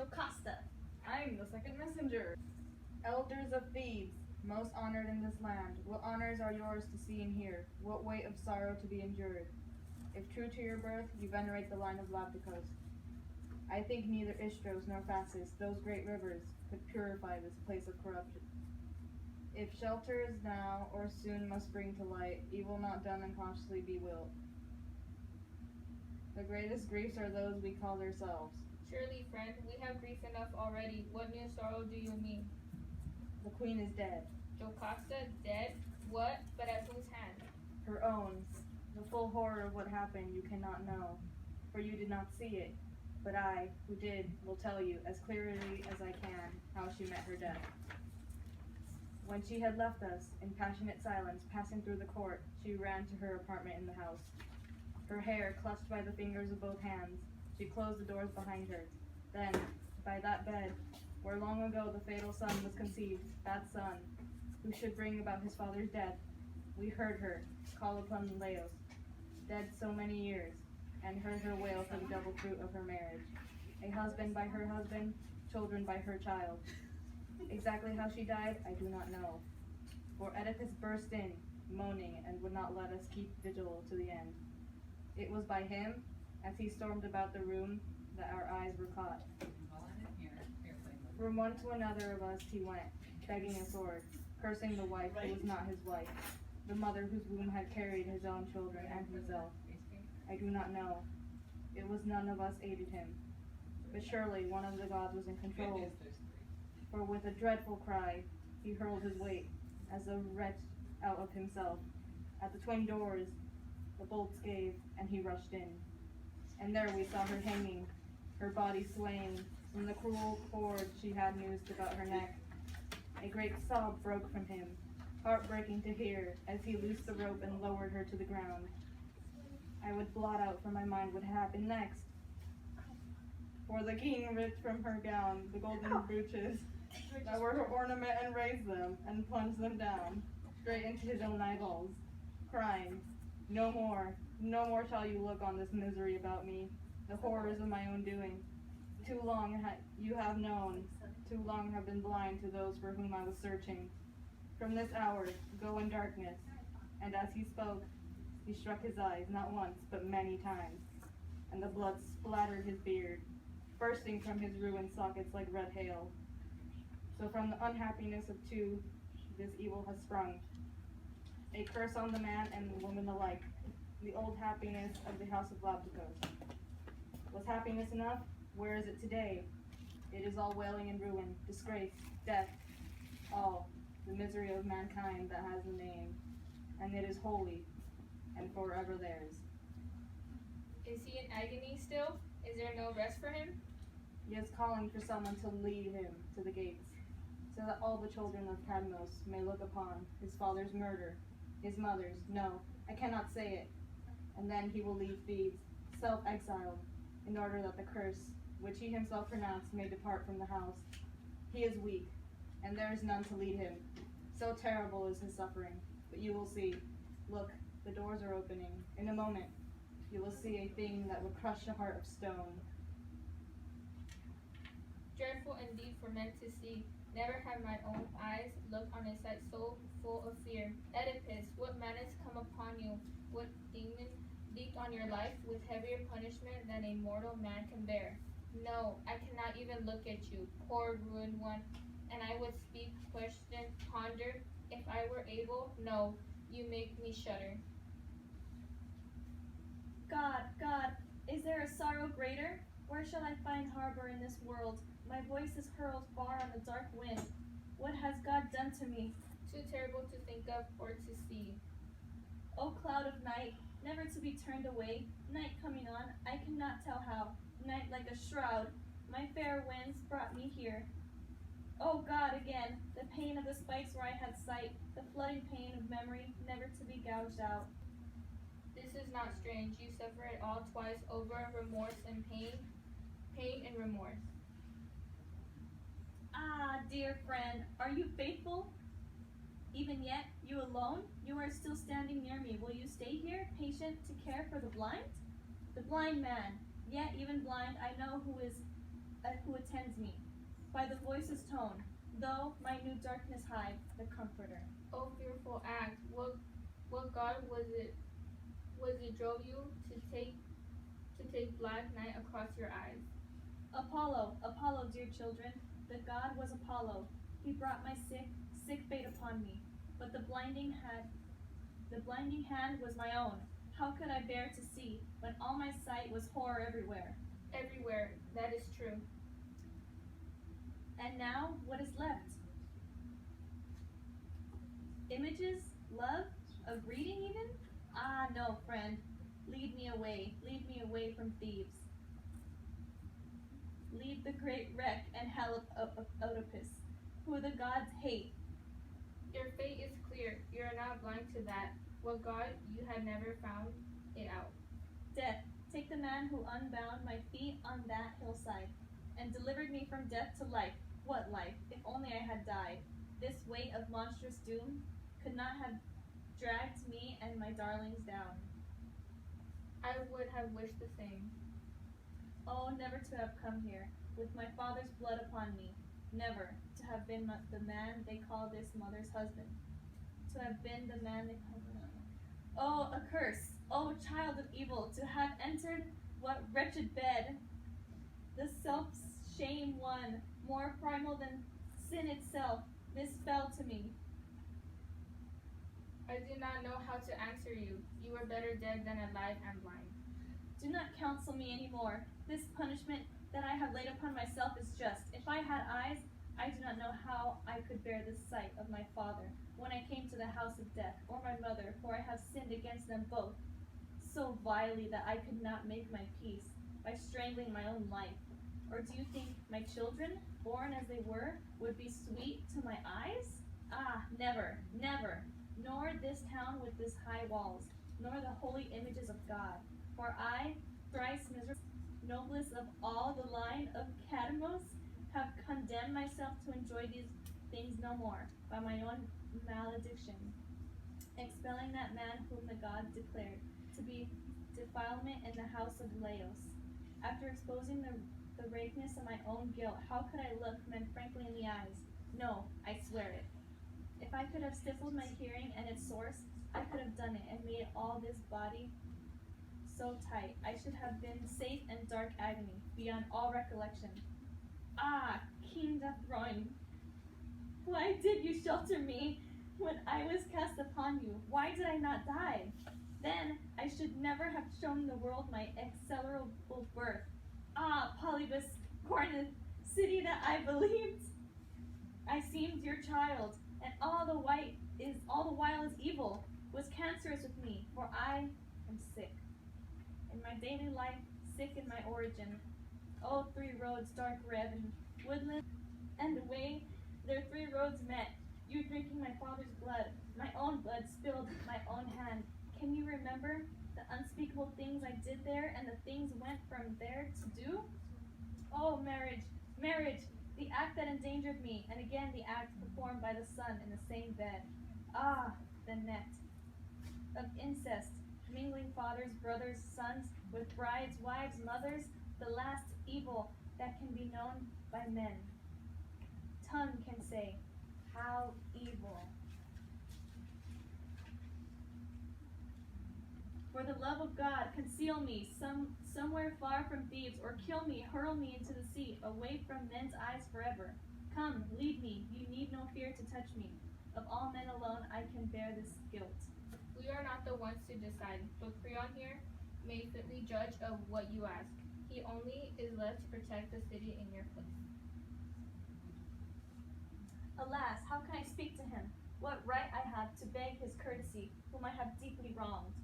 Jocasta. I'm the second messenger. Elders of Thebes, most honored in this land, what honors are yours to see and hear? What weight of sorrow to be endured? If true to your birth, you venerate the line of Labdacos. I think neither Istros nor Phasis, those great rivers, could purify this place of corruption. If shelters now or soon must bring to light, evil not done unconsciously be willed. The greatest griefs are those we call ourselves. Surely, friend, we have grief enough already. What new sorrow do you mean? The queen is dead. Jocasta dead? What? But at whose hand? Her own. The full horror of what happened you cannot know, for you did not see it. But I, who did, will tell you, as clearly as I can, how she met her death. When she had left us, in passionate silence, passing through the court, she ran to her apartment in the house. Her hair clutched by the fingers of both hands, she closed the doors behind her. Then, by that bed, where long ago the fatal son was conceived, that son, who should bring about his father's death, we heard her call upon Laos, dead so many years, and heard her wail for the double fruit of her marriage. A husband by her husband, children by her child. Exactly how she died, I do not know. For Oedipus burst in, moaning, and would not let us keep vigil to the end. It was by him, as he stormed about the room, that our eyes were caught. From one to another of us he went, begging a sword, cursing the wife who was not his wife, the mother whose womb had carried his own children and himself. I do not know. It was none of us aided him. But surely one of the gods was in control. For with a dreadful cry, he hurled his weight, as a wretch out of himself. At the twin doors, the bolts gave, and he rushed in. And there we saw her hanging, her body swaying from the cruel cord she had noosed about her neck. A great sob broke from him, heartbreaking to hear, as he loosed the rope and lowered her to the ground. I would blot out from my mind what happened next. For the king ripped from her gown the golden brooches that were her ornament and raised them and plunged them down, straight into his own eyeballs, crying, no more shall you look on this misery about me, the horrors of my own doing. Too long you have known, too long have been blind to those for whom I was searching. From this hour, go in darkness. And as he spoke, he struck his eyes, not once, but many times, and the blood splattered his beard, bursting from his ruined sockets like red hail. So from the unhappiness of two, this evil has sprung. A curse on the man and the woman alike, the old happiness of the house of Labdacos. Was happiness enough? Where is it today? It is all wailing and ruin, disgrace, death, all, the misery of mankind that has a name, and it is holy, and forever theirs. Is he in agony still? Is there no rest for him? He is calling for someone to lead him to the gates, so that all the children of Cadmos may look upon his father's murder, his mother's, no, I cannot say it, and then he will leave Thebes, self-exiled, in order that the curse, which he himself pronounced, may depart from the house. He is weak, and there is none to lead him. So terrible is his suffering, but you will see. Look, the doors are opening. In a moment, you will see a thing that would crush a heart of stone. Dreadful indeed for men to see. Never have my own eyes looked on a sight so full of fear. Oedipus, what madness come upon you? What demon leaped on your life with heavier punishment than a mortal man can bear? No, I cannot even look at you, poor ruined one. And I would speak, question, ponder, if I were able. No, you make me shudder. God, is there a sorrow greater? Where shall I find harbor in this world? My voice is hurled far on the dark wind. What has God done to me? Too terrible to think of or to see. O cloud of night, never to be turned away, night coming on, I cannot tell how, night like a shroud, my fair winds brought me here. O God, again, the pain of the spikes where I had sight, the flooding pain of memory, never to be gouged out. This is not strange. You suffer it all twice over, remorse and pain and remorse. Ah, dear friend, are you faithful? Even yet, you alone? You are still standing near me. Will you stay here, patient to care for the blind? The blind man, yet even blind, I know who is who attends me, by the voice's tone, though my new darkness hide, the comforter. O fearful act, what god was it drove you to take black night across your eyes? Apollo, Apollo, dear children, the god was Apollo. He brought my sick fate upon me, but the blinding hand was my own. How could I bear to see, when all my sight was horror everywhere? Everywhere, that is true. And now, what is left? Images? Love? Of reading even? Ah, no, friend. Lead me away from thieves. Lead the great wreck and hell of Oedipus, who the gods hate. Your fate is clear. You are not blind to that. What god you had never found it out. Death, take the man who unbound my feet on that hillside, and delivered me from death to life. What life, if only I had died? This weight of monstrous doom could not have dragged me and my darlings down. I would have wished the same. Oh, never to have come here, with my father's blood upon me. Never to have been the man they call this mother's husband. To have been the man they call... Oh, a curse! Oh, child of evil, to have entered what wretched bed! The self-shame one, more primal than sin itself, this fell to me. I do not know how to answer you. You are better dead than alive and blind. Do not counsel me any more. This punishment that I have laid upon myself is just. If I had eyes, I do not know how I could bear the sight of my father when I came to the house of death, or my mother, for I have sinned against them both so vilely that I could not make my peace by strangling my own life. Or do you think my children, born as they were, would be sweet to my eyes? Ah, never, never, nor this town with its high walls, nor the holy images of God. For I, thrice miserable, noblest of all the line of Cadmus, have condemned myself to enjoy these things no more, by my own malediction, expelling that man whom the gods declared to be defilement in the house of Laos. After exposing the rakeness of my own guilt, how could I look men frankly in the eyes? No, I swear it. If I could have stifled my hearing and its source, I could have done it and made all this body so tight. I should have been safe in dark agony, beyond all recollection. Ah, King Deathroin, why did you shelter me when I was cast upon you? Why did I not die? Then I should never have shown the world my execrable birth. Ah, Polybus, Corinth, city that I believed I seemed your child, and all the while is evil, was cancerous with me, for I am sick. In my daily life, sick in my origin. Oh, 3 roads, dark red and woodland, and the way their 3 roads met, you drinking my father's blood, my own blood spilled my own hand. Can you remember the unspeakable things I did there, and the things went from there to do? Oh, marriage, marriage, the act that endangered me, and again the act performed by the son in the same bed. Ah, the net of incest, mingling fathers, brothers, sons, with brides, wives, mothers, the last evil that can be known by men. Tongue can say, how evil. For the love of God, conceal me somewhere far from thieves, or kill me, hurl me into the sea, away from men's eyes forever. Come, lead me, you need no fear to touch me. Of all men alone I can bear this guilt. We are not the ones to decide, but Creon here may fitly judge of what you ask. He only is left to protect the city in your place. Alas, how can I speak to him? What right I have to beg his courtesy, whom I have deeply wronged?